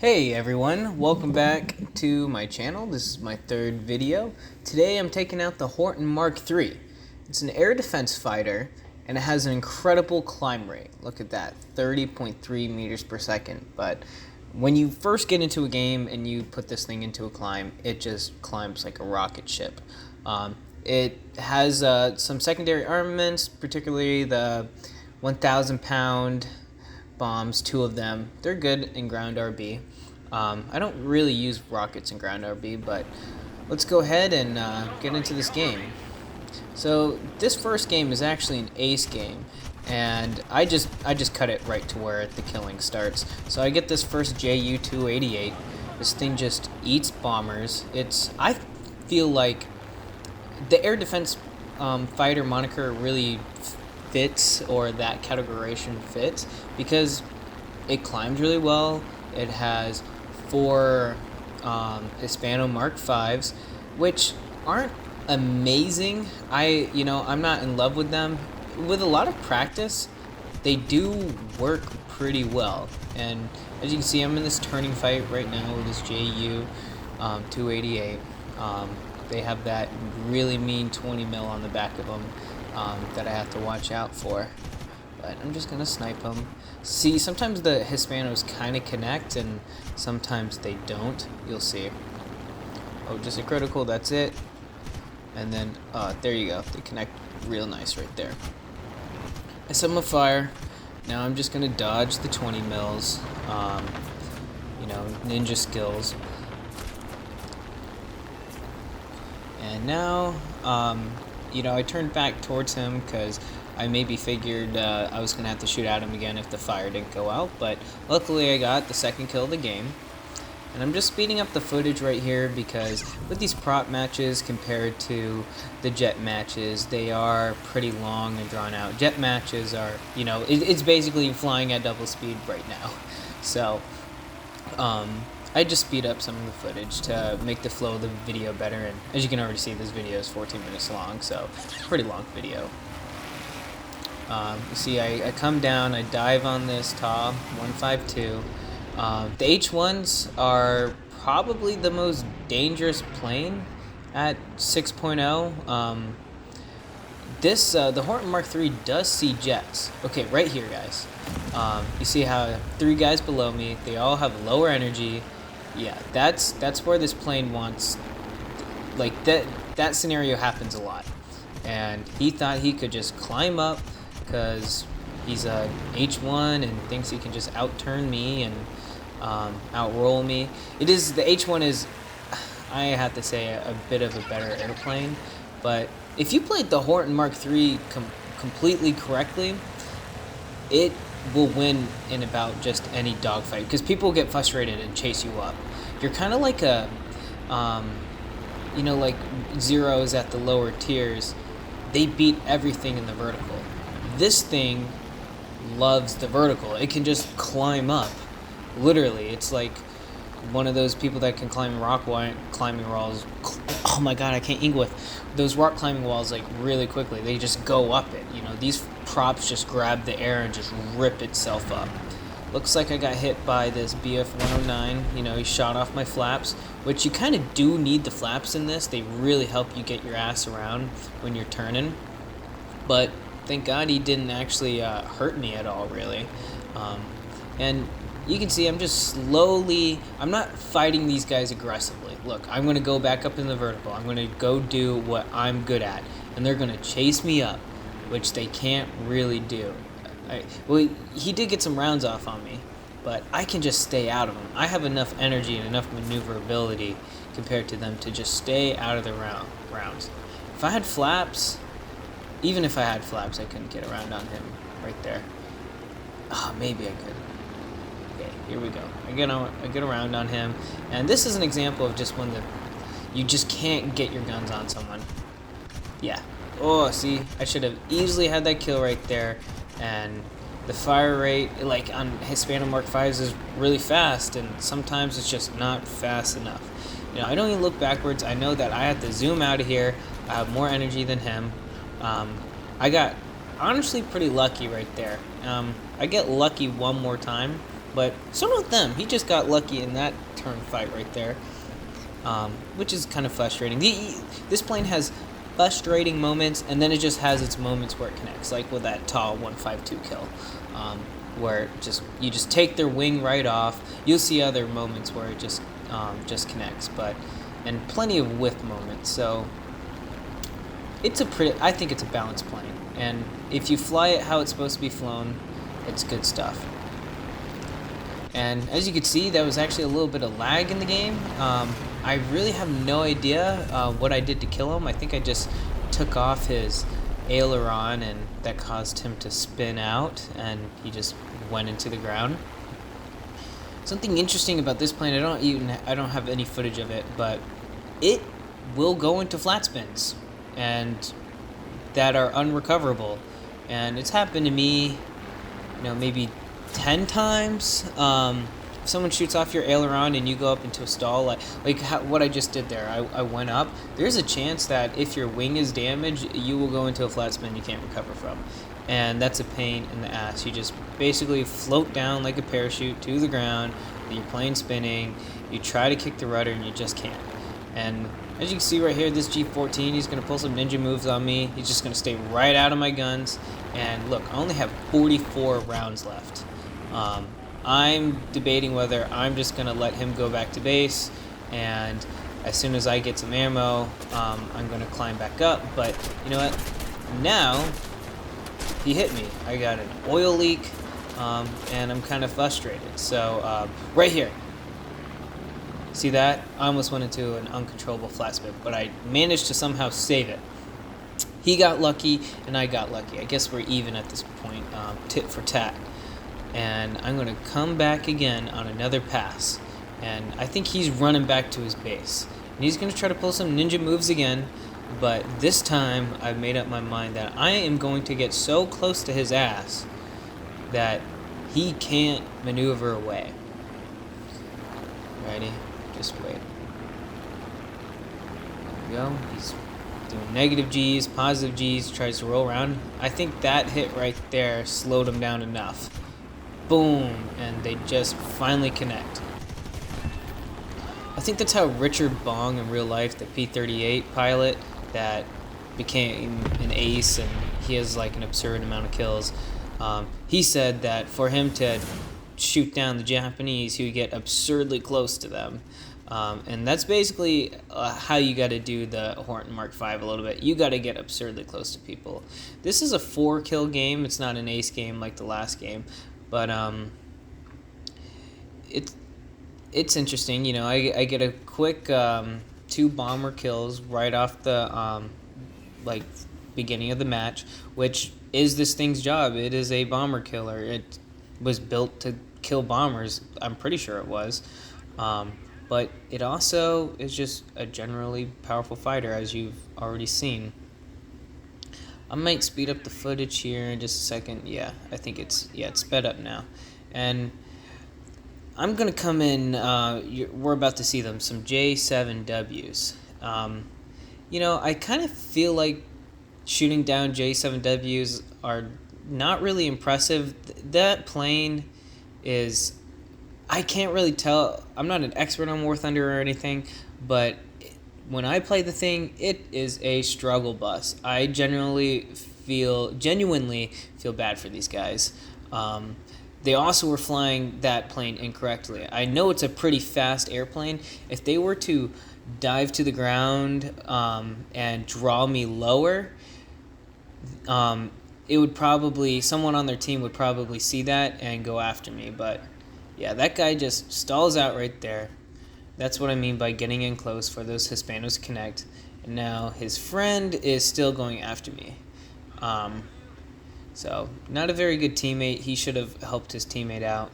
Hey everyone, welcome back to my channel. This is my third video. Today I'm taking out the Hornet Mk.III. It's an air defense fighter and it has an incredible climb rate. Look at that, 30.3 meters per second. But when you first get into a game and you put this thing into a climb, it just climbs like a rocket ship. It has some secondary armaments, particularly the 1,000 pound bombs, 2 of them. They're good in ground RB. I don't really use rockets in ground RB, but let's go ahead and get into this game. So this first game is actually an ace game, and I just cut it right to where the killing starts. So I get this first JU-288. This thing just eats bombers. I feel like the air defense fighter moniker really fits, or that categorization fits, because it climbs really well. It has 4 Hispano Mark 5s, which aren't amazing. I'm not in love with them. With a lot of practice, they do work pretty well. And as you can see, I'm in this turning fight right now with this JU 288. They have that really mean 20 mil on the back of them that I have to watch out for. But I'm just gonna snipe them. See, sometimes the Hispanos kind of connect and sometimes they don't. You'll see. Oh, just a critical, that's it. And then, there you go. They connect real nice right there. I set my fire. Now I'm just gonna dodge the 20 mils. Ninja skills. And now, I turned back towards him because I maybe figured I was going to have to shoot at him again if the fire didn't go out, but luckily I got the second kill of the game. And I'm just speeding up the footage right here because with these prop matches compared to the jet matches, they are pretty long and drawn out. Jet matches are, it's basically flying at double speed right now. So, I just speed up some of the footage to make the flow of the video better, and as you can already see, this video is 14 minutes long, so pretty long video. You see, I come down, I dive on this TAW 152. The H1s are probably the most dangerous plane at 6.0. The Hornet Mk.III does see jets. Okay, right here, guys. You see how 3 guys below me, they all have lower energy. Yeah, that's where this plane wants, like, that scenario happens a lot. And he thought he could just climb up because he's a H1 and thinks he can just outturn me and outroll me. The H1 is, I have to say, a bit of a better airplane, but if you played the Hornet Mk.III completely correctly, it will win in about just any dogfight, because people get frustrated and chase you up. You're kind of like a, like zeros at the lower tiers. They beat everything in the vertical. This thing loves the vertical. It can just climb up. Literally, it's like one of those people that can climb climbing walls. Oh my god, I can't ink with those rock climbing walls like really quickly. They just go up it. These props just grab the air and just rip itself up. Looks like I got hit by this BF-109. He shot off my flaps, which you kind of do need the flaps in this. They really help you get your ass around when you're turning. But thank God he didn't actually hurt me at all, really. And you can see I'm not fighting these guys aggressively. Look, I'm going to go back up in the vertical. I'm going to go do what I'm good at. And they're going to chase me up, which they can't really do. He did get some rounds off on me, but I can just stay out of them. I have enough energy and enough maneuverability compared to them to just stay out of the rounds. If I had flaps, even if I had flaps, I couldn't get around on him right there. Oh, maybe I could. Okay, here we go. I get around on him, and this is an example of just when you just can't get your guns on someone. Yeah. Oh, see, I should have easily had that kill right there, and the fire rate, like on Hispano Mark 5s, is really fast, and sometimes it's just not fast enough. I don't even look backwards. I know that I have to zoom out of here. I have more energy than him. I got honestly pretty lucky right there. I get lucky one more time, But so not them. He just got lucky in that turn fight right there, which is kind of frustrating. This plane has frustrating moments, and then it just has its moments where it connects, like with that tall 152 kill, where you just take their wing right off. You'll see other moments where it just connects, and plenty of whiff moments. So I think it's a balanced plane, and if you fly it how it's supposed to be flown, it's good stuff. And as you can see, there was actually a little bit of lag in the game. I really have no idea what I did to kill him. I think I just took off his aileron, and that caused him to spin out, and he just went into the ground. Something interesting about this plane, I don't have any footage of it, but it will go into flat spins, and that are unrecoverable. And it's happened to me, maybe 10 times. If someone shoots off your aileron and you go up into a stall, what I just did there, I went up. There's a chance that if your wing is damaged, you will go into a flat spin you can't recover from. And that's a pain in the ass. You just basically float down like a parachute to the ground, with your plane spinning. You try to kick the rudder and you just can't. And as you can see right here, this G14, he's going to pull some ninja moves on me. He's just going to stay right out of my guns. And look, I only have 44 rounds left. I'm debating whether I'm just going to let him go back to base, and as soon as I get some ammo, I'm going to climb back up. But you know what? Now, he hit me. I got an oil leak, and I'm kind of frustrated. So, right here. See that? I almost went into an uncontrollable flat spin, but I managed to somehow save it. He got lucky, and I got lucky. I guess we're even at this point, tit for tat. And I'm going to come back again on another pass. And I think he's running back to his base. And he's going to try to pull some ninja moves again. But this time, I've made up my mind that I am going to get so close to his ass that he can't maneuver away. Ready? Just wait. There we go. He's doing negative G's, positive G's, tries to roll around. I think that hit right there slowed him down enough. Boom, and they just finally connect. I think that's how Richard Bong in real life, the P-38 pilot that became an ace, and he has like an absurd amount of kills. He said that for him to shoot down the Japanese, he would get absurdly close to them. And that's basically how you got to do the Hornet Mk.III a little bit. You got to get absurdly close to people. This is a 4-kill game. It's not an ace game like the last game. But it's interesting, I get a quick 2 bomber kills right off the beginning of the match, which is this thing's job. It is a bomber killer. It was built to kill bombers. I'm pretty sure it was, but it also is just a generally powerful fighter, as you've already seen. I might speed up the footage here in just a second. Yeah, I think it's sped up now. And I'm going to come in, we're about to see them, some J7Ws. I kind of feel like shooting down J7Ws are not really impressive. That plane is, I can't really tell, I'm not an expert on WarThunder or anything, but when I play the thing, it is a struggle bus. I genuinely feel bad for these guys. They also were flying that plane incorrectly. I know it's a pretty fast airplane. If they were to dive to the ground and draw me lower, it would probably, someone on their team would probably see that and go after me. But yeah, that guy just stalls out right there. That's what I mean by getting in close for those Hispanos to connect. And now his friend is still going after me. So, not a very good teammate. He should have helped his teammate out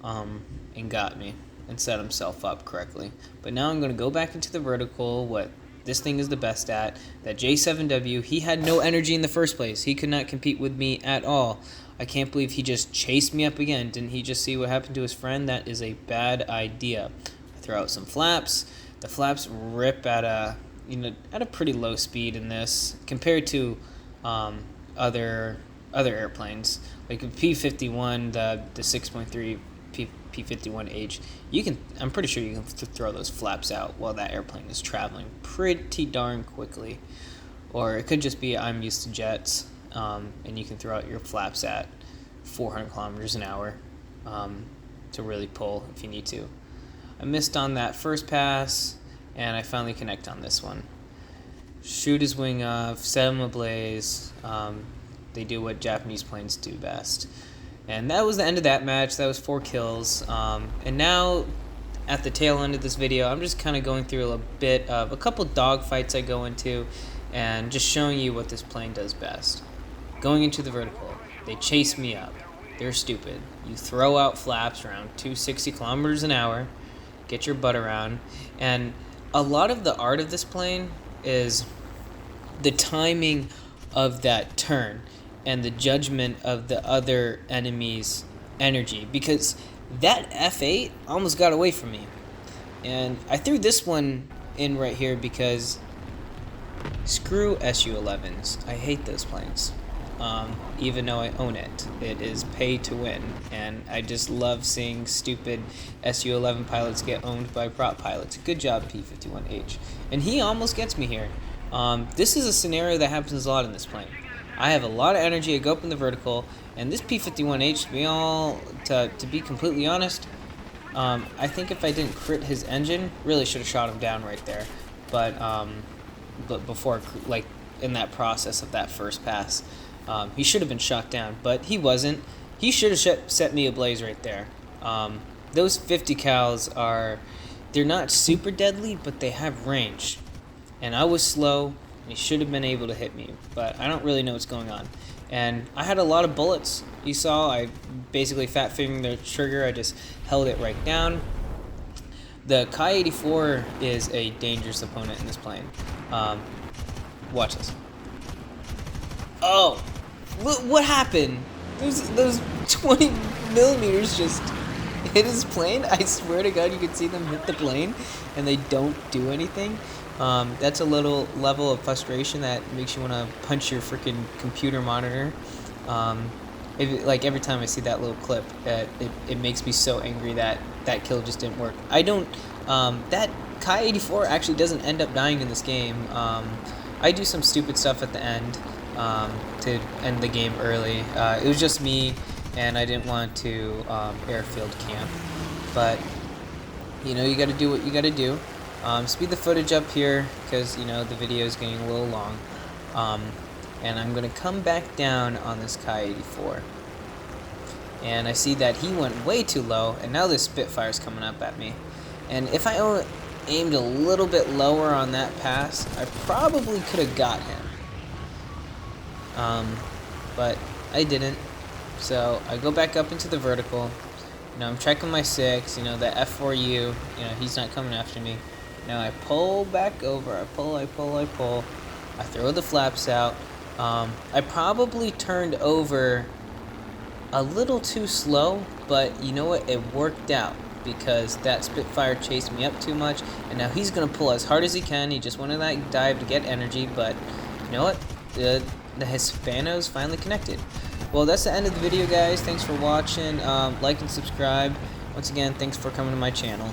and got me and set himself up correctly. But now I'm going to go back into the vertical, what this thing is the best at. That J7W, he had no energy in the first place. He could not compete with me at all. I can't believe he just chased me up again. Didn't he just see what happened to his friend? That is a bad idea. Throw out some flaps. The flaps rip at a pretty low speed in this compared to other airplanes like a P-51, the 6.3 P-51H, I'm pretty sure you can throw those flaps out while that airplane is traveling pretty darn quickly. Or it could just be I'm used to jets, and you can throw out your flaps at 400 kilometers an hour to really pull if you need to. I missed on that first pass, and I finally connect on this one. Shoot his wing off, set him ablaze. They do what Japanese planes do best. And that was the end of that match. That was 4 kills. And now, at the tail end of this video, I'm just kind of going through a bit of a couple dogfights I go into, and just showing you what this plane does best. Going into the vertical, they chase me up. They're stupid. You throw out flaps around 260 kilometers an hour, get your butt around, and a lot of the art of this plane is the timing of that turn and the judgment of the other enemy's energy, because that F8 almost got away from me. And I threw this one in right here because screw Su-11s. I hate those planes. Even though I own it. It is pay to win, and I just love seeing stupid Su-11 pilots get owned by prop pilots. Good job, P-51H. And he almost gets me here. This is a scenario that happens a lot in this plane. I have a lot of energy, I go up in the vertical, and this P-51H, to be completely honest, I think if I didn't crit his engine, really should have shot him down right there. But before, like, in that process of that first pass, he should have been shot down, but he wasn't. He should have set me ablaze right there. Those 50 cals they're not super deadly, but they have range. And I was slow, and he should have been able to hit me, but I don't really know what's going on. And I had a lot of bullets. You saw, I basically fat fingered the trigger. I just held it right down. The Ki-84 is a dangerous opponent in this plane. Watch this. Oh, what happened? Those 20 millimeters just hit his plane. I swear to God, you could see them hit the plane, and they don't do anything. That's a little level of frustration that makes you want to punch your freaking computer monitor. Like every time I see that little clip, it makes me so angry that that kill just didn't work. That Ki-84 actually doesn't end up dying in this game. I do some stupid stuff at the end to end the game early. It was just me, and I didn't want to airfield camp. But, you know, you got to do what you got to do. Speed the footage up here because, you know, the video is getting a little long. And I'm going to come back down on this Ki-84. And I see that he went way too low, and now this Spitfire's coming up at me. And if I aimed a little bit lower on that pass, I probably could have got him. But I didn't. So I go back up into the vertical. You know, I'm checking my 6, you know, the F4U, you know, he's not coming after me. Now I pull back over, I pull. I throw the flaps out. I probably turned over a little too slow, but you know what, it worked out because that Spitfire chased me up too much, and now he's going to pull as hard as he can. He just wanted that dive to get energy, but you know what, the Hispano's finally connected. Well, that's the end of the video, guys. Thanks for watching. Like and subscribe. Once again, thanks for coming to my channel.